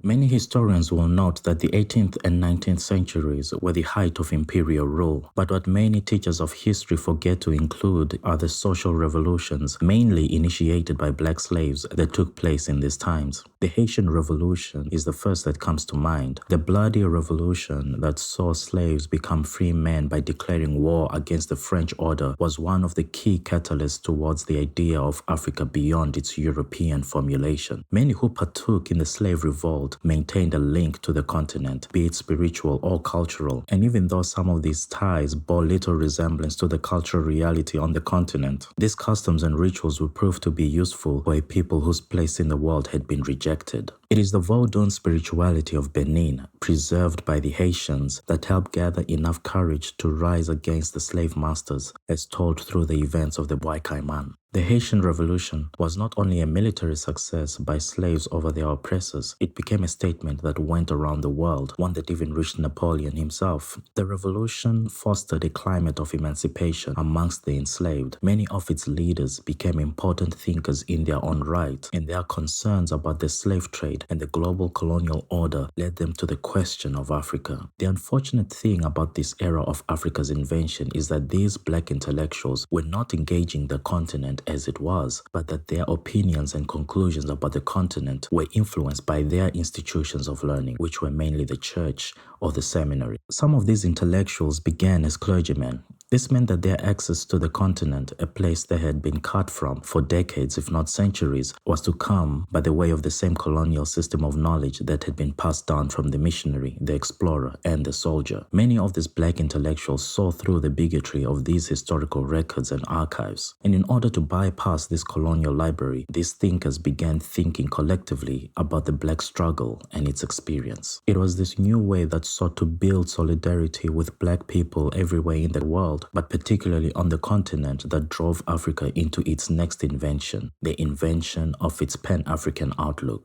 Many historians will note that the 18th and 19th centuries were the height of imperial rule, but what many teachers of history forget to include are the social revolutions, mainly initiated by black slaves, that took place in these times. The Haitian Revolution is the first that comes to mind. The bloody revolution that saw slaves become free men by declaring war against the French order was one of the key catalysts towards the idea of Africa beyond its European formulation. Many who partook in the slave revolt maintained a link to the continent, be it spiritual or cultural, and even though some of these ties bore little resemblance to the cultural reality on the continent, these customs and rituals would prove to be useful for a people whose place in the world had been rejected. It is the Vodun spirituality of Benin, preserved by the Haitians, that helped gather enough courage to rise against the slave masters, as told through the events of the Bois Caiman. The Haitian Revolution was not only a military success by slaves over their oppressors, it became a statement that went around the world, one that even reached Napoleon himself. The revolution fostered a climate of emancipation amongst the enslaved. Many of its leaders became important thinkers in their own right, and their concerns about the slave trade and the global colonial order led them to the question of Africa. The unfortunate thing about this era of Africa's invention is that these black intellectuals were not engaging the continent as it was, but that their opinions and conclusions about the continent were influenced by their institutions of learning, which were mainly the church or the seminary. Some of these intellectuals began as clergymen. This meant that their access to the continent, a place they had been cut from for decades if not centuries, was to come by the way of the same colonial system of knowledge that had been passed down from the missionary, the explorer, and the soldier. Many of these black intellectuals saw through the bigotry of these historical records and archives, and in order to bypass this colonial library, these thinkers began thinking collectively about the black struggle and its experience. It was this new way that sought to build solidarity with black people everywhere in the world, but particularly on the continent, that drove Africa into its next invention, the invention of its Pan-African outlook.